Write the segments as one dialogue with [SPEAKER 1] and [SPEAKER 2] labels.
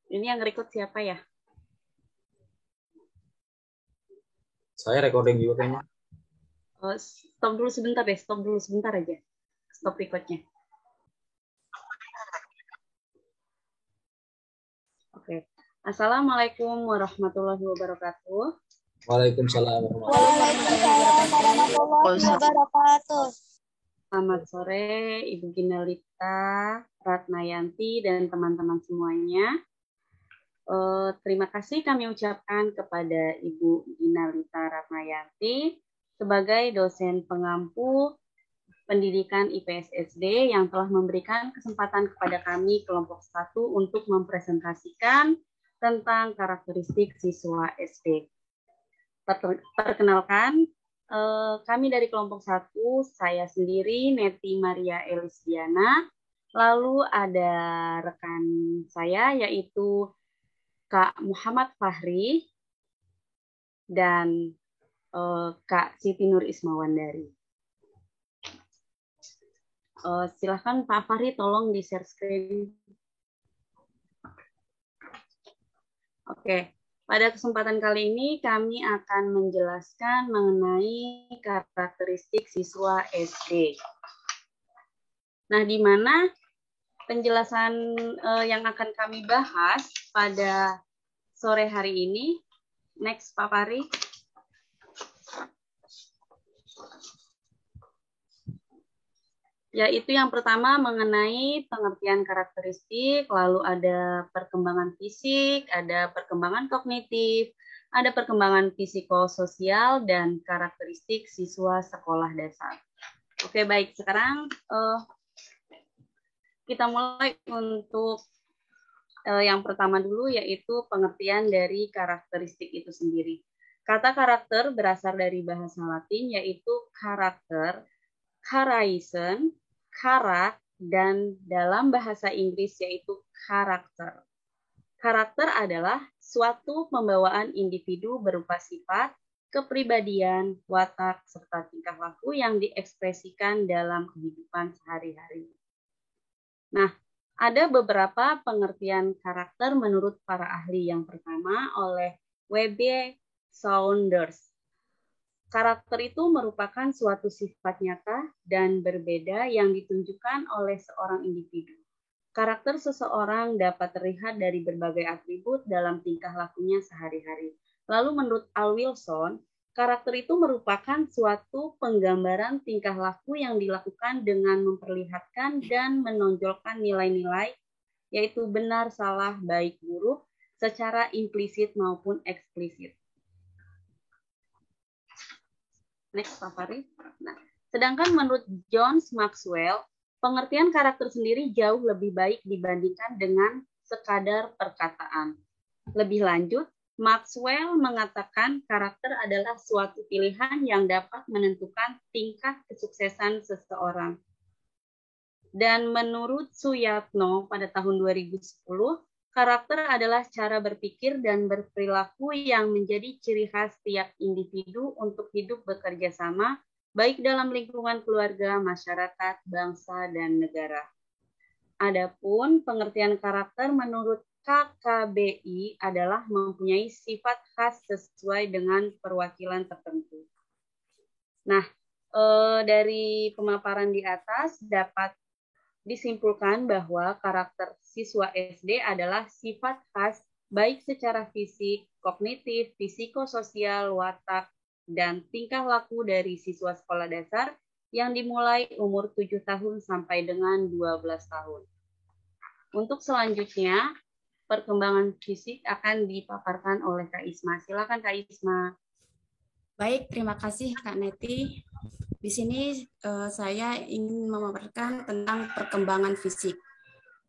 [SPEAKER 1] Ini yang record siapa ya?
[SPEAKER 2] Saya recording juga kayaknya.
[SPEAKER 1] Stop dulu sebentar deh, stop dulu sebentar aja. Stop recordnya. Oke. Assalamualaikum warahmatullahi wabarakatuh.
[SPEAKER 2] Waalaikumsalam
[SPEAKER 3] Waalaikumsalam warahmatullahi wabarakatuh.
[SPEAKER 1] Selamat sore, Ibu Ginalita, Ratnayanti, dan teman-teman semuanya. Terima kasih kami ucapkan kepada Ibu Ginalita Ratnayanti sebagai dosen pengampu pendidikan IPS SD yang telah memberikan kesempatan kepada kami kelompok 1 untuk mempresentasikan tentang karakteristik siswa SD. Perkenalkan, kami dari kelompok 1, saya sendiri Neti Maria Elisdiana, lalu ada rekan saya yaitu Kak Muhammad Fahri dan Kak Siti Nur Ismawandari. Silahkan Pak Fahri tolong di share screen. Oke, pada kesempatan kali ini kami akan menjelaskan mengenai karakteristik siswa SD. Nah, di mana penjelasan yang akan kami bahas pada sore hari ini. Next, Pak Fahri. Yaitu yang pertama mengenai pengertian karakteristik, lalu ada perkembangan fisik, ada perkembangan kognitif, ada perkembangan psikososial, dan karakteristik siswa sekolah dasar. Oke, baik. Sekarang kita mulai untuk yang pertama dulu, yaitu pengertian dari karakteristik itu sendiri. Kata karakter berasal dari bahasa Latin, yaitu karakter, characterization, karak, dan dalam bahasa Inggris yaitu karakter. Karakter adalah suatu pembawaan individu berupa sifat, kepribadian, watak, serta tingkah laku yang diekspresikan dalam kehidupan sehari-hari. Nah, ada beberapa pengertian karakter menurut para ahli. Yang pertama oleh W.B. Saunders. Karakter itu merupakan suatu sifat nyata dan berbeda yang ditunjukkan oleh seorang individu. Karakter seseorang dapat terlihat dari berbagai atribut dalam tingkah lakunya sehari-hari. Lalu menurut Al Wilson, karakter itu merupakan suatu penggambaran tingkah laku yang dilakukan dengan memperlihatkan dan menonjolkan nilai-nilai, yaitu benar, salah, baik, buruk, secara implisit maupun eksplisit. Next, Pak Fahri. Nah, sedangkan menurut John Maxwell, pengertian karakter sendiri jauh lebih baik dibandingkan dengan sekadar perkataan. Lebih lanjut, Maxwell mengatakan karakter adalah suatu pilihan yang dapat menentukan tingkat kesuksesan seseorang. Dan menurut Suyatno pada tahun 2010, karakter adalah cara berpikir dan berperilaku yang menjadi ciri khas tiap individu untuk hidup bekerja sama, baik dalam lingkungan keluarga, masyarakat, bangsa, dan negara. Adapun pengertian karakter menurut KKBI adalah mempunyai sifat khas sesuai dengan perwakilan tertentu. Nah, dari pemaparan di atas dapat disimpulkan bahwa karakter siswa SD adalah sifat khas baik secara fisik, kognitif, psikososial, watak, dan tingkah laku dari siswa sekolah dasar yang dimulai umur 7 tahun sampai dengan 12 tahun. Untuk selanjutnya, perkembangan fisik akan dipaparkan oleh Kak Isma. Silakan Kak Isma.
[SPEAKER 4] Baik, terima kasih Kak Neti. Di sini saya ingin memaparkan tentang perkembangan fisik.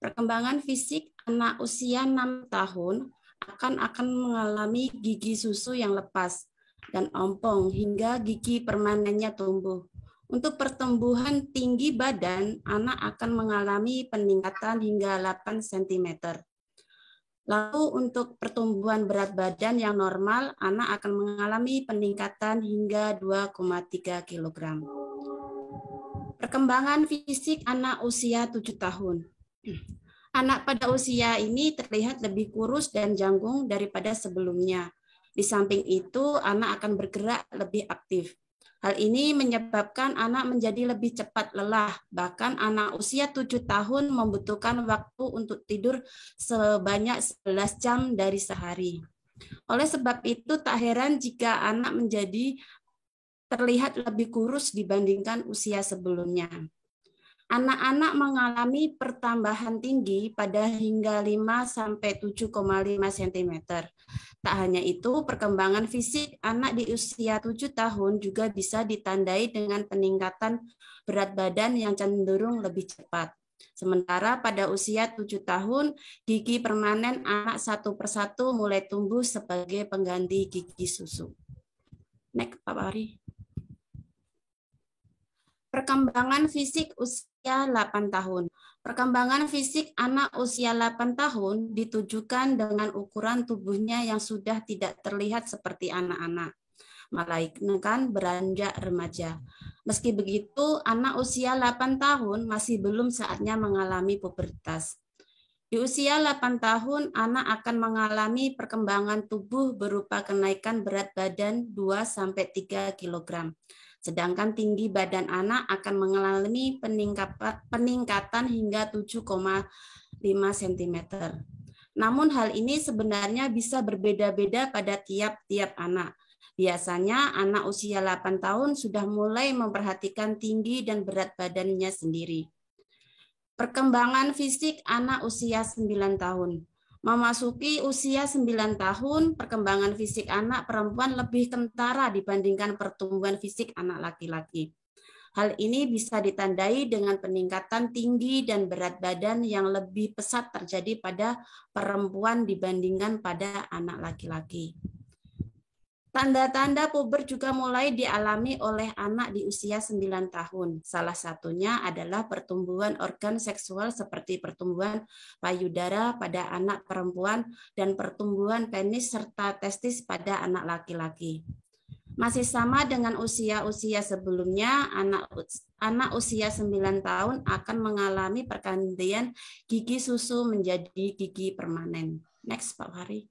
[SPEAKER 4] Perkembangan fisik anak usia 6 tahun akan mengalami gigi susu yang lepas dan ompong hingga gigi permanennya tumbuh. Untuk pertumbuhan tinggi badan, anak akan mengalami peningkatan hingga 8 cm. Lalu untuk pertumbuhan berat badan yang normal, anak akan mengalami peningkatan hingga 2,3 kg. Perkembangan fisik anak usia 7 tahun. Anak pada usia ini terlihat lebih kurus dan janggung daripada sebelumnya. Di samping itu, anak akan bergerak lebih aktif. Hal ini menyebabkan anak menjadi lebih cepat lelah. Bahkan anak usia 7 tahun membutuhkan waktu untuk tidur sebanyak 11 jam dari sehari. Oleh sebab itu, tak heran jika anak menjadi terlihat lebih kurus dibandingkan usia sebelumnya. Anak-anak mengalami pertambahan tinggi pada hingga 5-7,5 cm. Tak hanya itu, perkembangan fisik anak di usia 7 tahun juga bisa ditandai dengan peningkatan berat badan yang cenderung lebih cepat. Sementara pada usia 7 tahun, gigi permanen anak satu persatu mulai tumbuh sebagai pengganti gigi susu. Next, Pak Ari. Perkembangan fisik usia 8 tahun. Perkembangan fisik anak usia 8 tahun ditujukan dengan ukuran tubuhnya yang sudah tidak terlihat seperti anak-anak, melainkan beranjak remaja. Meski begitu, anak usia 8 tahun masih belum saatnya mengalami pubertas. Di usia 8 tahun, anak akan mengalami perkembangan tubuh berupa kenaikan berat badan 2-3 kg. Sedangkan tinggi badan anak akan mengalami peningkatan hingga 7,5 cm. Namun hal ini sebenarnya bisa berbeda-beda pada tiap-tiap anak. Biasanya anak usia 8 tahun sudah mulai memperhatikan tinggi dan berat badannya sendiri. Perkembangan fisik anak usia 9 tahun. Memasuki usia 9 tahun, perkembangan fisik anak perempuan lebih kentara dibandingkan pertumbuhan fisik anak laki-laki. Hal ini bisa ditandai dengan peningkatan tinggi dan berat badan yang lebih pesat terjadi pada perempuan dibandingkan pada anak laki-laki. Tanda-tanda puber juga mulai dialami oleh anak di usia 9 tahun. Salah satunya adalah pertumbuhan organ seksual seperti pertumbuhan payudara pada anak perempuan dan pertumbuhan penis serta testis pada anak laki-laki. Masih sama dengan usia-usia sebelumnya, anak usia 9 tahun akan mengalami pergantian gigi susu menjadi gigi permanen. Next, Pak Hari.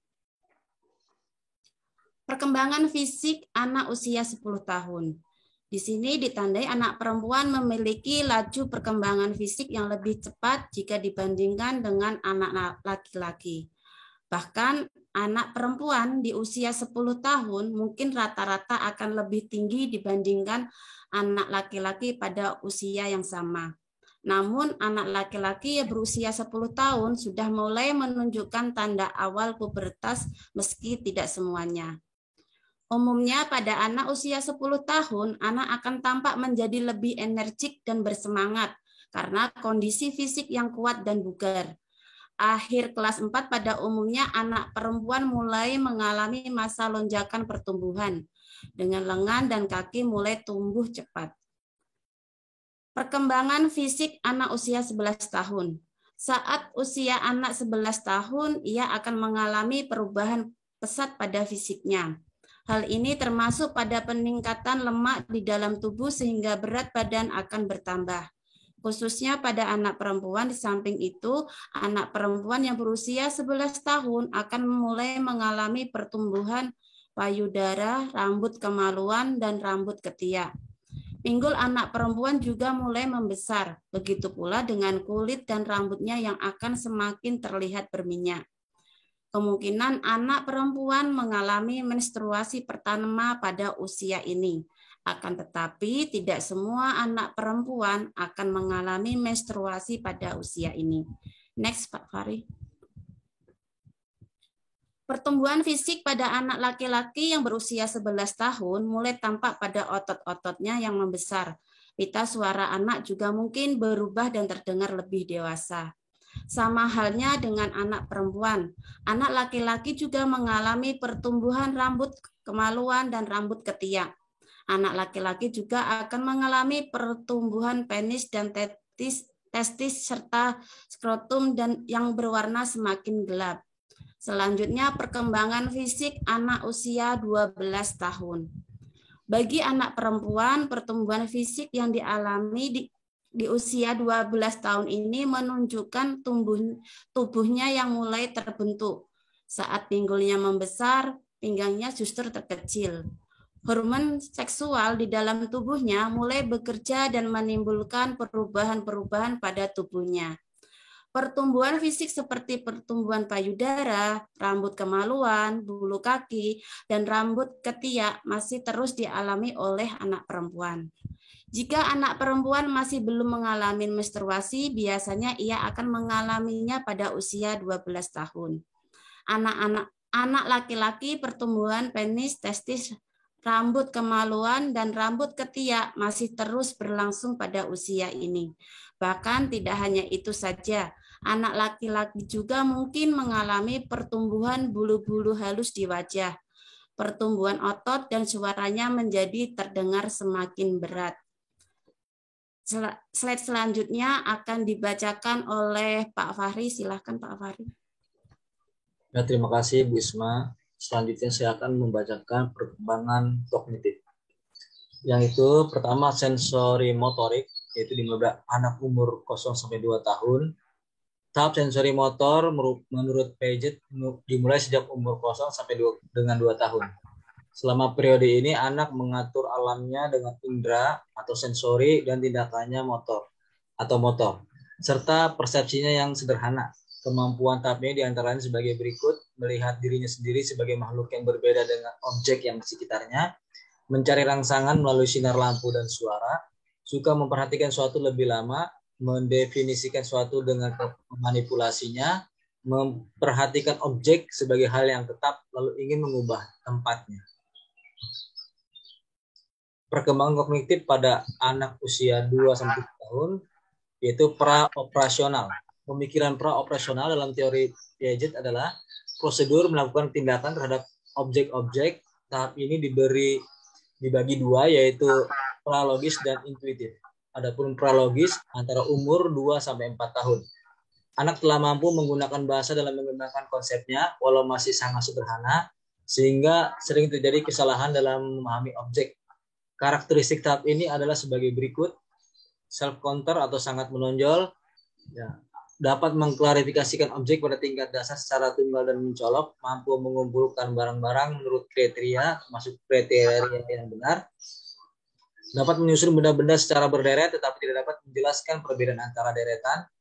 [SPEAKER 4] Perkembangan fisik anak usia 10 tahun. Di sini ditandai anak perempuan memiliki laju perkembangan fisik yang lebih cepat jika dibandingkan dengan anak laki-laki. Bahkan anak perempuan di usia 10 tahun mungkin rata-rata akan lebih tinggi dibandingkan anak laki-laki pada usia yang sama. Namun anak laki-laki yang berusia 10 tahun sudah mulai menunjukkan tanda awal pubertas meski tidak semuanya. Umumnya pada anak usia 10 tahun, anak akan tampak menjadi lebih energik dan bersemangat karena kondisi fisik yang kuat dan bugar. Akhir kelas 4 pada umumnya anak perempuan mulai mengalami masa lonjakan pertumbuhan, dengan lengan dan kaki mulai tumbuh cepat. Perkembangan fisik anak usia 11 tahun. Saat usia anak 11 tahun, ia akan mengalami perubahan pesat pada fisiknya. Hal ini termasuk pada peningkatan lemak di dalam tubuh sehingga berat badan akan bertambah. Khususnya pada anak perempuan, di samping itu, anak perempuan yang berusia 11 tahun akan mulai mengalami pertumbuhan payudara, rambut kemaluan, dan rambut ketiak. Pinggul anak perempuan juga mulai membesar, begitu pula dengan kulit dan rambutnya yang akan semakin terlihat berminyak. Kemungkinan anak perempuan mengalami menstruasi pertama pada usia ini. Akan tetapi tidak semua anak perempuan akan mengalami menstruasi pada usia ini. Next, Pak Fari. Pertumbuhan fisik pada anak laki-laki yang berusia 11 tahun mulai tampak pada otot-ototnya yang membesar. Pita suara anak juga mungkin berubah dan terdengar lebih dewasa. Sama halnya dengan anak perempuan. Anak laki-laki juga mengalami pertumbuhan rambut kemaluan dan rambut ketiak. Anak laki-laki juga akan mengalami pertumbuhan penis dan testis serta skrotum dan yang berwarna semakin gelap. Selanjutnya perkembangan fisik anak usia 12 tahun. Bagi anak perempuan, pertumbuhan fisik yang dialami di usia 12 tahun ini menunjukkan tubuhnya yang mulai terbentuk. Saat pinggulnya membesar, pinggangnya justru terkecil. Hormon seksual di dalam tubuhnya mulai bekerja dan menimbulkan perubahan-perubahan pada tubuhnya. Pertumbuhan fisik seperti pertumbuhan payudara, rambut kemaluan, bulu kaki, dan rambut ketiak masih terus dialami oleh anak perempuan. Jika anak perempuan masih belum mengalami menstruasi, biasanya ia akan mengalaminya pada usia 12 tahun. Anak laki-laki pertumbuhan penis, testis, rambut kemaluan, dan rambut ketiak masih terus berlangsung pada usia ini. Bahkan tidak hanya itu saja, anak laki-laki juga mungkin mengalami pertumbuhan bulu-bulu halus di wajah, pertumbuhan otot, dan suaranya menjadi terdengar semakin berat. Slide selanjutnya akan dibacakan oleh Pak Fahri. Silakan Pak Fahri.
[SPEAKER 2] Ya, terima kasih Bu Isma. Selanjutnya saya akan membacakan perkembangan kognitif. Yang itu pertama sensori motorik, yaitu di anak umur 0-2 tahun. Tahap sensori motor menurut Paget dimulai sejak umur 0 sampai 2 tahun. Selama periode ini anak mengatur alamnya dengan indera atau sensori dan tindakannya motor, serta persepsinya yang sederhana. Kemampuan tahapnya diantaranya sebagai berikut: melihat dirinya sendiri sebagai makhluk yang berbeda dengan objek yang di sekitarnya, mencari rangsangan melalui sinar lampu dan suara, suka memperhatikan suatu lebih lama, mendefinisikan suatu dengan memanipulasinya, memperhatikan objek sebagai hal yang tetap, lalu ingin mengubah tempatnya. Perkembangan kognitif pada anak usia 2-3 tahun yaitu pra-operasional. Pemikiran pra-operasional dalam teori Piaget adalah prosedur melakukan tindakan terhadap objek-objek. Tahap ini dibagi dua, yaitu pralogis dan intuitif. Adapun pralogis antara umur 2-4 tahun. Anak telah mampu menggunakan bahasa dalam mengembangkan konsepnya, walau masih sangat sederhana, sehingga sering terjadi kesalahan dalam memahami objek. Karakteristik tahap ini adalah sebagai berikut: self-counter atau sangat menonjol, ya, dapat mengklarifikasikan objek pada tingkat dasar secara tunggal dan mencolok, mampu mengumpulkan barang-barang menurut kriteria, termasuk kriteria yang benar, dapat menyusun benda-benda secara berderet tetapi tidak dapat menjelaskan perbedaan antara deretan.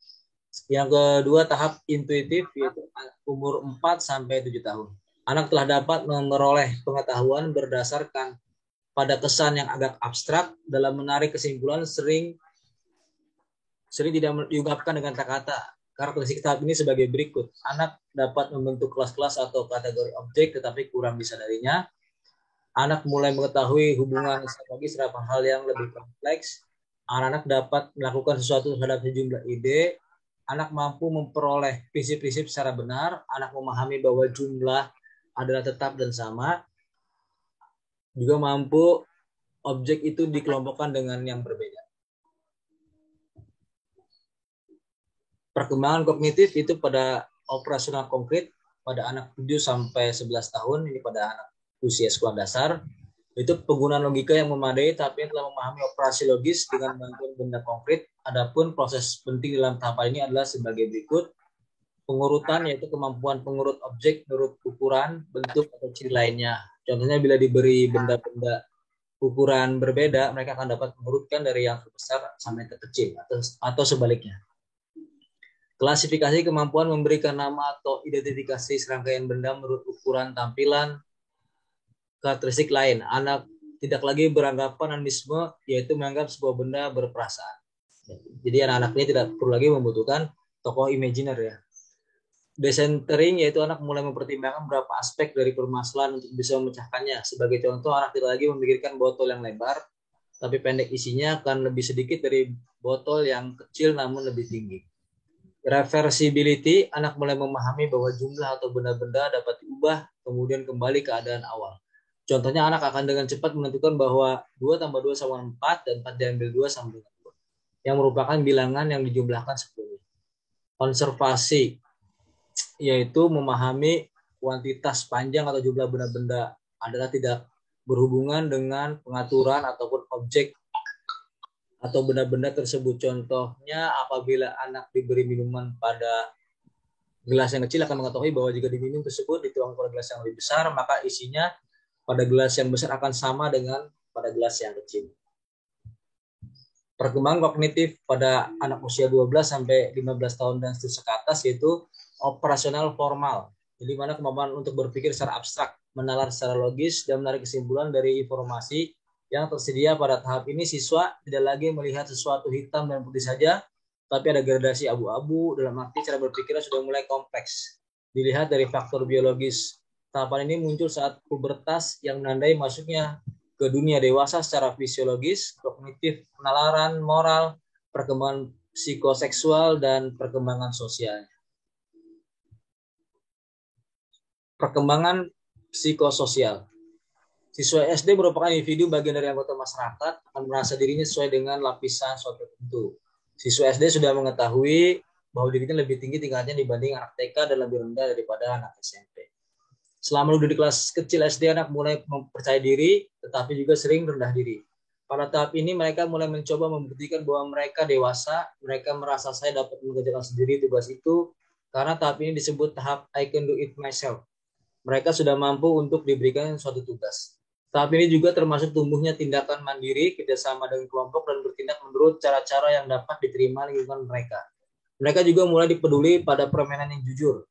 [SPEAKER 2] Yang kedua, tahap intuitif, yaitu umur 4-7 tahun. Anak telah dapat memperoleh pengetahuan berdasarkan pada kesan yang agak abstrak, dalam menarik kesimpulan sering tidak diungkapkan dengan kata-kata. Karakteristik tahap ini sebagai berikut: anak dapat membentuk kelas-kelas atau kategori objek tetapi kurang disadarinya. Anak mulai mengetahui hubungan psikologis terhadap hal yang lebih kompleks. Anak dapat melakukan sesuatu terhadap sejumlah ide. Anak mampu memperoleh prinsip-prinsip secara benar. Anak memahami bahwa jumlah adalah tetap dan sama. Juga mampu objek itu dikelompokkan dengan yang berbeda. Perkembangan kognitif itu pada operasional konkret pada anak 7-11 tahun, ini pada anak usia sekolah dasar. Itu penggunaan logika yang memadai, tapi telah memahami operasi logis dengan bantuan benda konkret. Adapun proses penting dalam tahapan ini adalah sebagai berikut: pengurutan, yaitu kemampuan pengurut objek menurut ukuran, bentuk, atau ciri lainnya. Contohnya bila diberi benda-benda ukuran berbeda, mereka akan dapat mengurutkan dari yang terbesar sampai terkecil atau sebaliknya. Klasifikasi, kemampuan memberikan nama atau identifikasi serangkaian benda menurut ukuran, tampilan, karakteristik lain. Anak tidak lagi beranggapan animisme, yaitu menganggap sebuah benda berperasaan. Jadi anak-anak ini tidak perlu lagi membutuhkan tokoh imajiner, ya. Decentering, yaitu anak mulai mempertimbangkan beberapa aspek dari permasalahan untuk bisa memecahkannya. Sebagai contoh, anak tidak lagi memikirkan botol yang lebar, tapi pendek isinya akan lebih sedikit dari botol yang kecil namun lebih tinggi. Reversibility, anak mulai memahami bahwa jumlah atau benda-benda dapat diubah kemudian kembali ke keadaan awal. Contohnya, anak akan dengan cepat menentukan bahwa 2 tambah 2 sama 4 dan 4 diambil 2 sama dengan 2, yang merupakan bilangan yang dijumlahkan sebelumnya. Konservasi, yaitu memahami kuantitas panjang atau jumlah benda-benda adalah tidak berhubungan dengan pengaturan ataupun objek atau benda-benda tersebut. Contohnya apabila anak diberi minuman pada gelas yang kecil akan mengetahui bahwa jika diminum tersebut dituangkan pada gelas yang lebih besar, maka isinya pada gelas yang besar akan sama dengan pada gelas yang kecil. Perkembangan kognitif pada anak usia 12 sampai 15 tahun dan seterusnya ke atas yaitu operasional formal. Jadi mana kemampuan untuk berpikir secara abstrak, menalar secara logis, dan menarik kesimpulan dari informasi yang tersedia. Pada tahap ini siswa tidak lagi melihat sesuatu hitam dan putih saja, tapi ada gradasi abu-abu, dalam arti cara berpikirnya sudah mulai kompleks. Dilihat dari faktor biologis. Tahapan ini muncul saat pubertas yang menandai masuknya ke dunia dewasa secara fisiologis, kognitif, penalaran, moral, perkembangan psikoseksual, dan perkembangan sosial. Perkembangan psikososial. Siswa SD merupakan individu bagian dari anggota masyarakat, akan merasa dirinya sesuai dengan lapisan suatu tertentu. Siswa SD sudah mengetahui bahwa dirinya lebih tinggi tingkatnya dibanding anak TK dan lebih rendah daripada anak SMP. Selama duduk di kelas kecil SD, anak mulai mempercayai diri, tetapi juga sering rendah diri. Pada tahap ini, mereka mulai mencoba membuktikan bahwa mereka dewasa, mereka merasa saya dapat mengerjakan sendiri tugas itu, karena tahap ini disebut tahap I can do it myself. Mereka sudah mampu untuk diberikan suatu tugas. Tahap ini juga termasuk tumbuhnya tindakan mandiri, kerjasama dengan kelompok, dan bertindak menurut cara-cara yang dapat diterima lingkungan mereka. Mereka juga mulai dipeduli pada permainan yang jujur.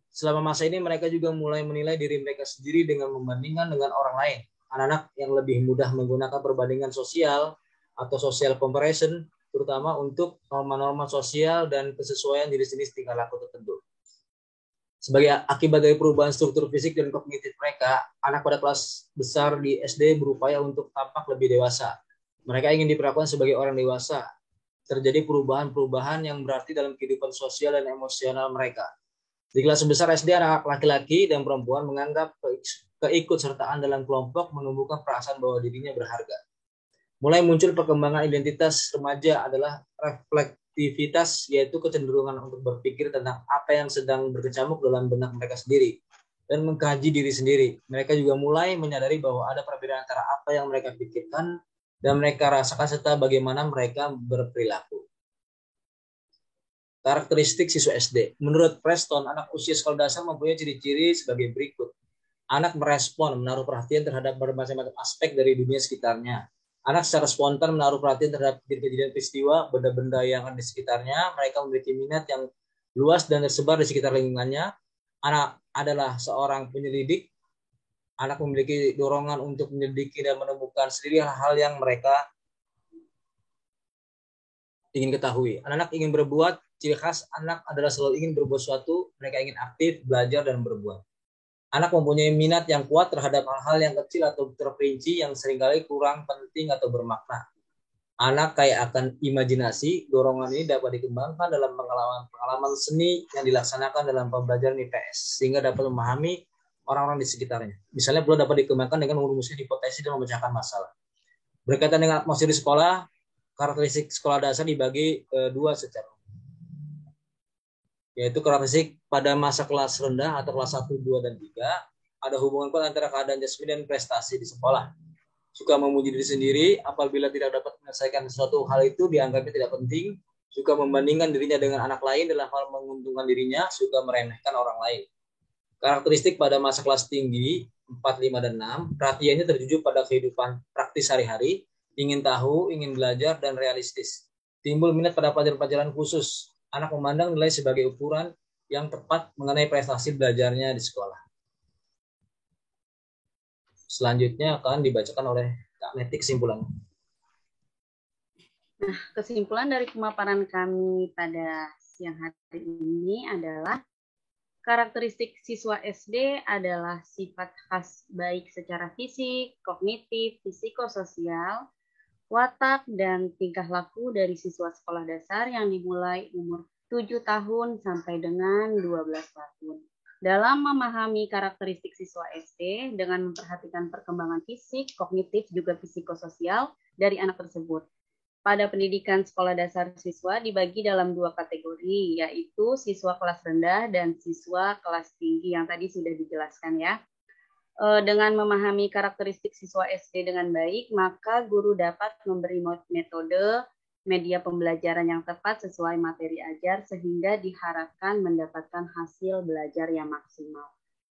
[SPEAKER 2] Selama masa ini mereka juga mulai menilai diri mereka sendiri dengan membandingkan dengan orang lain. Anak-anak yang lebih mudah menggunakan perbandingan sosial atau social comparison, terutama untuk norma-norma sosial dan kesesuaian diri sendiri tingkah laku tertentu. Sebagai akibat dari perubahan struktur fisik dan kognitif mereka, anak pada kelas besar di SD berupaya untuk tampak lebih dewasa. Mereka ingin diperlakukan sebagai orang dewasa. Terjadi perubahan-perubahan yang berarti dalam kehidupan sosial dan emosional mereka. Di kelas besar SD, anak laki-laki dan perempuan menganggap keikutsertaan dalam kelompok menumbuhkan perasaan bahwa dirinya berharga. Mulai muncul perkembangan identitas remaja adalah reflektivitas, yaitu kecenderungan untuk berpikir tentang apa yang sedang berkecamuk dalam benak mereka sendiri dan mengkaji diri sendiri. Mereka juga mulai menyadari bahwa ada perbedaan antara apa yang mereka pikirkan dan mereka rasakan serta bagaimana mereka berperilaku. Karakteristik siswa SD. Menurut Preston, anak usia sekolah dasar mempunyai ciri-ciri sebagai berikut. Anak merespon, menaruh perhatian terhadap berbagai macam aspek dari dunia sekitarnya. Anak secara spontan menaruh perhatian terhadap kejadian peristiwa, benda-benda yang ada di sekitarnya. Mereka memiliki minat yang luas dan tersebar di sekitar lingkungannya. Anak adalah seorang penyelidik. Anak memiliki dorongan untuk menyelidiki dan menemukan sendiri hal-hal yang mereka ingin ketahui. Anak-anak ingin berbuat. Ciri khas anak adalah selalu ingin berbuat sesuatu, mereka ingin aktif, belajar, dan berbuat. Anak mempunyai minat yang kuat terhadap hal-hal yang kecil atau terperinci yang seringkali kurang penting atau bermakna. Anak kaya akan imajinasi, dorongan ini dapat dikembangkan dalam pengalaman seni yang dilaksanakan dalam pembelajaran IPS, sehingga dapat memahami orang-orang di sekitarnya. Misalnya pula dapat dikembangkan dengan merumuskan hipotesis dan memecahkan masalah. Berkaitan dengan atmosfer di sekolah, karakteristik sekolah dasar dibagi dua secara yaitu karakteristik pada masa kelas rendah atau kelas 1, 2, dan 3, ada hubungan kuat antara keadaan jasmani dan prestasi di sekolah. Suka memuji diri sendiri, apabila tidak dapat menyelesaikan suatu hal itu dianggapnya tidak penting, suka membandingkan dirinya dengan anak lain dalam hal menguntungkan dirinya, suka meremehkan orang lain. Karakteristik pada masa kelas tinggi, 4, 5, dan 6, perhatiannya tertuju pada kehidupan praktis sehari-hari, ingin tahu, ingin belajar, dan realistis. Timbul minat pada pelajaran-pelajaran khusus. Anak memandang nilai sebagai ukuran yang tepat mengenai prestasi belajarnya di sekolah. Selanjutnya akan dibacakan oleh Kak Neti kesimpulannya.
[SPEAKER 1] Nah, kesimpulan dari pemaparan kami pada siang hari ini adalah karakteristik siswa SD adalah sifat khas baik secara fisik, kognitif, psikososial, watak, dan tingkah laku dari siswa sekolah dasar yang dimulai umur 7 tahun sampai dengan 12 tahun. Dalam memahami karakteristik siswa SD dengan memperhatikan perkembangan fisik, kognitif, juga psikososial dari anak tersebut. Pada pendidikan sekolah dasar siswa dibagi dalam 2 kategori, yaitu siswa kelas rendah dan siswa kelas tinggi yang tadi sudah dijelaskan ya. Dengan memahami karakteristik siswa SD dengan baik, maka guru dapat memberi metode media pembelajaran yang tepat sesuai materi ajar sehingga diharapkan mendapatkan hasil belajar yang maksimal.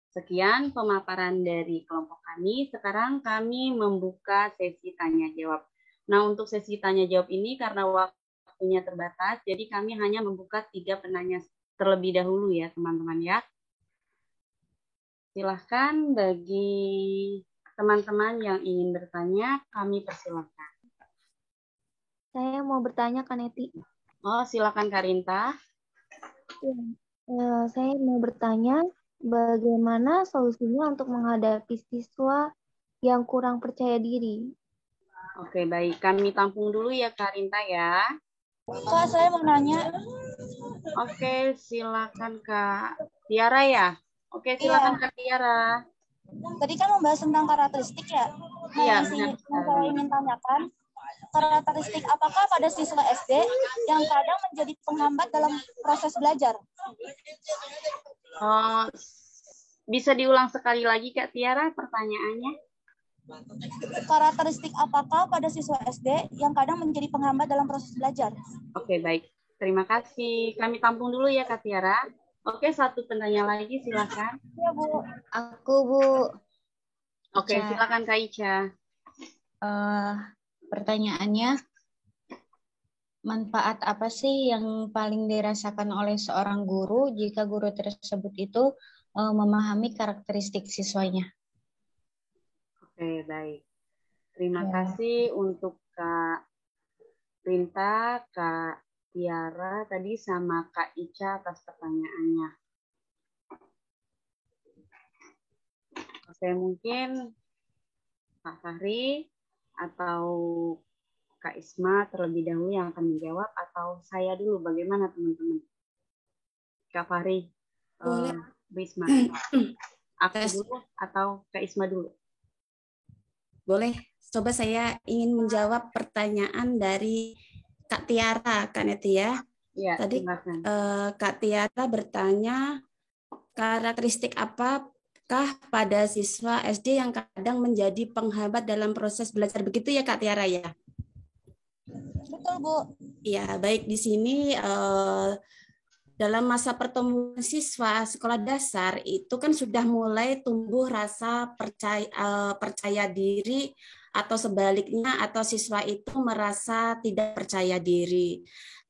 [SPEAKER 1] Sekian pemaparan dari kelompok kami. Sekarang kami membuka sesi tanya jawab. Nah, untuk sesi tanya jawab ini karena waktunya terbatas, jadi kami hanya membuka 3 penanya terlebih dahulu ya, teman-teman ya. Silahkan bagi teman-teman yang ingin bertanya, kami persilahkan.
[SPEAKER 3] Saya mau bertanya Kak Neti.
[SPEAKER 1] Oh, silakan Karinta.
[SPEAKER 3] Saya mau bertanya bagaimana solusinya untuk menghadapi siswa yang kurang percaya diri.
[SPEAKER 1] Oke, baik. Kami tampung dulu ya Karinta ya.
[SPEAKER 3] Kak, saya mau nanya.
[SPEAKER 1] Oke, silakan Kak Tiara ya. Oke, silakan Kak Tiara.
[SPEAKER 3] Tadi kan membahas tentang karakteristik ya.
[SPEAKER 1] Iya,
[SPEAKER 3] yang
[SPEAKER 1] benar.
[SPEAKER 3] saya ingin tanyakan, karakteristik apakah pada siswa SD yang kadang menjadi penghambat dalam proses belajar?
[SPEAKER 1] Bisa diulang sekali lagi Kak Tiara pertanyaannya?
[SPEAKER 3] Karakteristik apakah pada siswa SD yang kadang menjadi penghambat dalam proses belajar?
[SPEAKER 1] Oke, baik. Terima kasih. Kami tampung dulu ya Kak Tiara. Oke, satu penanya lagi silakan.
[SPEAKER 3] Iya, Bu.
[SPEAKER 5] Aku, Bu.
[SPEAKER 1] Oke,
[SPEAKER 5] Ica.
[SPEAKER 1] silakan Kak Ica.
[SPEAKER 5] Pertanyaannya, manfaat apa sih yang paling dirasakan oleh seorang guru jika guru tersebut itu memahami karakteristik siswanya?
[SPEAKER 1] Oke, baik. Terima kasih untuk Kak Rinta, Kak Tiara tadi sama Kak Ica atas pertanyaannya. Oke, mungkin Pak Fahri atau Kak Isma terlebih dahulu yang akan menjawab atau saya dulu, bagaimana teman-teman? Kak Fahri, Bu Isma. Aku dulu atau Kak Isma dulu?
[SPEAKER 4] Boleh, coba saya ingin menjawab pertanyaan dari Kak Tiara, Kak Neti ya.
[SPEAKER 1] Iya,
[SPEAKER 4] tadi Kak Tiara bertanya karakteristik apakah pada siswa SD yang kadang menjadi penghambat dalam proses belajar, begitu ya Kak Tiara ya?
[SPEAKER 3] Betul, Bu.
[SPEAKER 4] Ya, baik di sini dalam masa pertumbuhan siswa sekolah dasar itu kan sudah mulai tumbuh rasa percaya diri atau sebaliknya atau siswa itu merasa tidak percaya diri.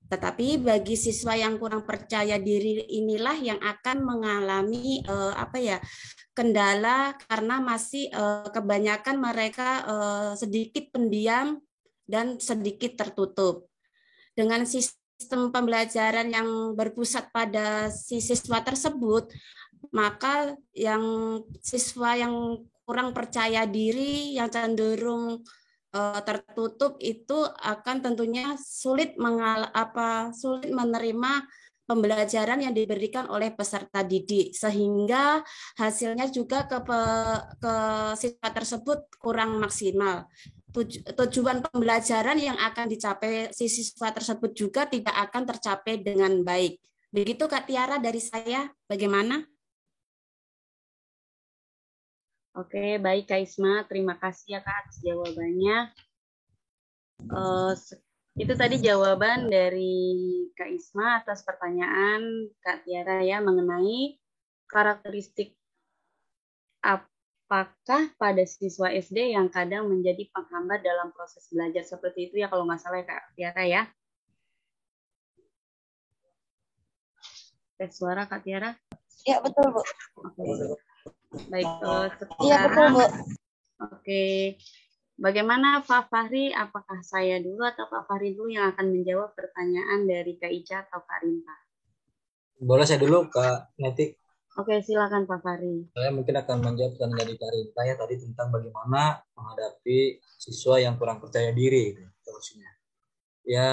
[SPEAKER 4] Tetapi bagi siswa yang kurang percaya diri inilah yang akan mengalami kendala karena masih kebanyakan mereka sedikit pendiam dan sedikit tertutup. Dengan sistem pembelajaran yang berpusat pada si siswa tersebut, maka yang siswa yang kurang percaya diri, yang cenderung tertutup itu akan tentunya sulit menerima pembelajaran yang diberikan oleh peserta didik, sehingga hasilnya juga ke siswa tersebut kurang maksimal. Tujuan pembelajaran yang akan dicapai si siswa tersebut juga tidak akan tercapai dengan baik. Begitu Kak Tiara dari saya, bagaimana?
[SPEAKER 1] Oke, baik Kak Isma, terima kasih ya Kak atas jawabannya. Itu tadi jawaban dari Kak Isma atas pertanyaan Kak Tiara ya mengenai karakteristik apakah pada siswa SD yang kadang menjadi penghambat dalam proses belajar, seperti itu ya kalau nggak salah ya Kak Tiara ya. Tes suara Kak Tiara?
[SPEAKER 3] Ya, betul, Bu.
[SPEAKER 1] Oke. Baik, sekarang.
[SPEAKER 3] Iya, betul, Bu.
[SPEAKER 1] Oke. Bagaimana Pak Fahri? Apakah saya dulu atau Pak Fahri dulu yang akan menjawab pertanyaan dari Kak Ica atau Kak Rinta?
[SPEAKER 2] Boleh saya dulu, Kak Neti.
[SPEAKER 1] Oke, silakan Pak Fahri.
[SPEAKER 2] Saya mungkin akan menjawab dari Kak Rinta ya tadi tentang bagaimana menghadapi siswa yang kurang percaya diri. Solusinya. Ya,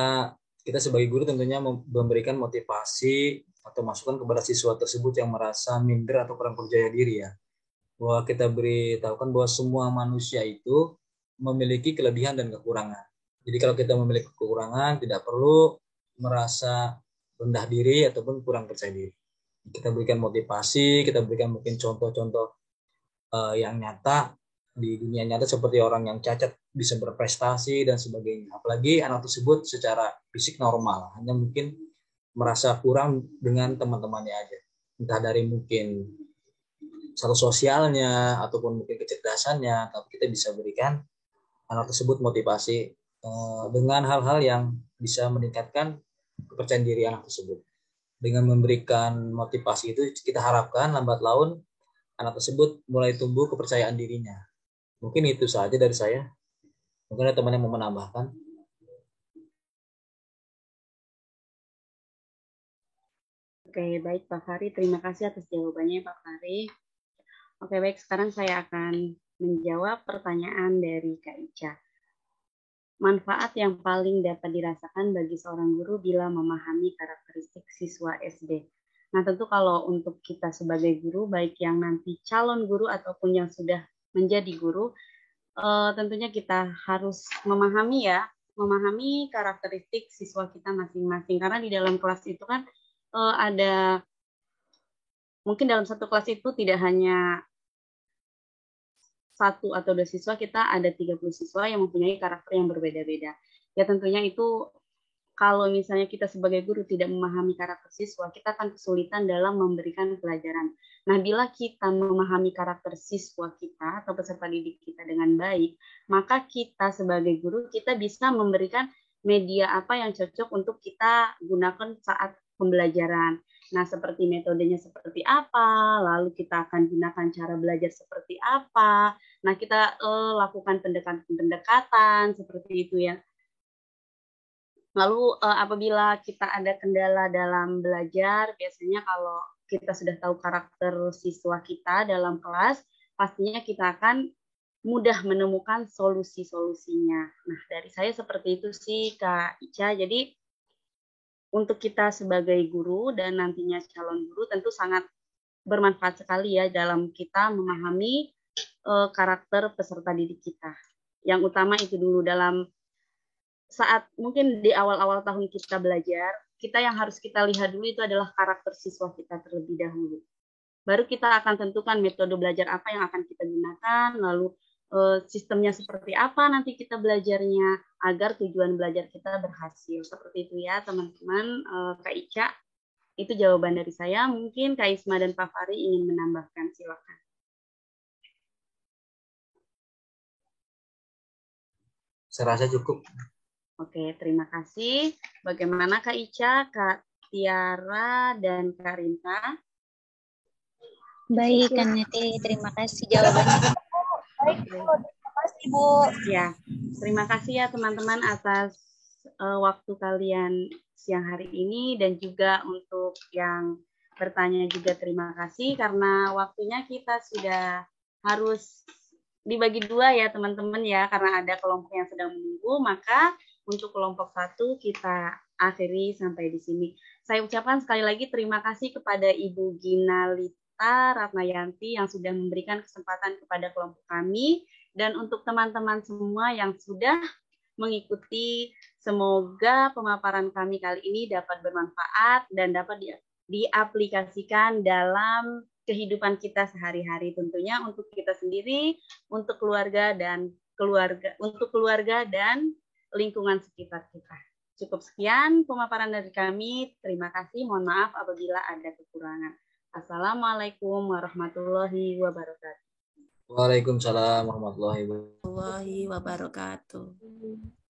[SPEAKER 2] kita sebagai guru tentunya memberikan motivasi atau masukan kepada siswa tersebut yang merasa minder atau kurang percaya diri ya. Bahwa kita beritahukan bahwa semua manusia itu memiliki kelebihan dan kekurangan. Jadi kalau kita memiliki kekurangan, tidak perlu merasa rendah diri ataupun kurang percaya diri. Kita berikan motivasi, kita berikan mungkin contoh-contoh yang nyata di dunia nyata seperti orang yang cacat bisa berprestasi dan sebagainya. Apalagi anak tersebut secara fisik normal, hanya mungkin merasa kurang dengan teman-temannya aja. Entah dari mungkin status sosialnya ataupun mungkin kecerdasannya, tapi kita bisa berikan anak tersebut motivasi dengan hal-hal yang bisa meningkatkan kepercayaan diri anak tersebut. Dengan memberikan motivasi itu, kita harapkan lambat laun anak tersebut mulai tumbuh kepercayaan dirinya. Mungkin itu saja dari saya. Mungkin ada teman yang mau menambahkan.
[SPEAKER 1] Oke, baik Pak Fahri. Terima kasih atas jawabannya Pak Fahri. Oke, baik. Sekarang saya akan menjawab pertanyaan dari Kak Ica. Manfaat yang paling dapat dirasakan bagi seorang guru bila memahami karakteristik siswa SD. Nah, tentu kalau untuk kita sebagai guru, baik yang nanti calon guru ataupun yang sudah menjadi guru, tentunya kita harus memahami karakteristik siswa kita masing-masing. Karena di dalam kelas itu kan ada, mungkin dalam satu kelas itu tidak hanya 1 atau 2 siswa, kita ada 30 siswa yang mempunyai karakter yang berbeda-beda. Ya tentunya itu kalau misalnya kita sebagai guru tidak memahami karakter siswa, kita akan kesulitan dalam memberikan pelajaran. Nah, bila kita memahami karakter siswa kita atau peserta didik kita dengan baik, maka kita sebagai guru, kita bisa memberikan media apa yang cocok untuk kita gunakan saat pembelajaran. Nah, seperti metodenya seperti apa, lalu kita akan gunakan cara belajar seperti apa. Nah, kita lakukan pendekatan seperti itu ya. Lalu apabila kita ada kendala dalam belajar, biasanya kalau kita sudah tahu karakter siswa kita dalam kelas, pastinya kita akan mudah menemukan solusi-solusinya. Nah, dari saya seperti itu sih, Kak Ica. Jadi, untuk kita sebagai guru dan nantinya calon guru tentu sangat bermanfaat sekali ya dalam kita memahami karakter peserta didik kita. Yang utama itu dulu dalam saat mungkin di awal-awal tahun kita belajar, kita yang harus kita lihat dulu itu adalah karakter siswa kita terlebih dahulu. Baru kita akan tentukan metode belajar apa yang akan kita gunakan, lalu sistemnya seperti apa nanti kita belajarnya agar tujuan belajar kita berhasil. Seperti itu ya teman-teman. Kak Ica, itu jawaban dari saya. Mungkin Kak Isma dan Pak Fahri ingin menambahkan, silakan.
[SPEAKER 2] Saya rasa cukup.
[SPEAKER 1] Oke, terima kasih. Bagaimana Kak Ica, Kak Tiara, dan Kak Rinta?
[SPEAKER 5] Baik, Kak Neti, terima kasih jawabannya.
[SPEAKER 3] Baik, Bu. Terima kasih, Bu.
[SPEAKER 1] Ya, terima kasih ya teman-teman atas waktu kalian siang hari ini, dan juga untuk yang bertanya juga terima kasih karena waktunya kita sudah harus dibagi 2 ya teman-teman ya, karena ada kelompok yang sedang menunggu. Maka untuk kelompok 1 kita akhiri sampai di sini. Saya ucapkan sekali lagi terima kasih kepada Ibu Ginalita Ratnayanti yang sudah memberikan kesempatan kepada kelompok kami, dan untuk teman-teman semua yang sudah mengikuti, semoga pemaparan kami kali ini dapat bermanfaat dan dapat diaplikasikan dalam kehidupan kita sehari-hari, tentunya untuk kita sendiri, untuk keluarga dan lingkungan sekitar kita. Cukup sekian pemaparan dari kami. Terima kasih. Mohon maaf apabila ada kekurangan. Assalamualaikum warahmatullahi wabarakatuh.
[SPEAKER 2] Waalaikumsalam warahmatullahi wabarakatuh.
[SPEAKER 4] Wabarakatuh.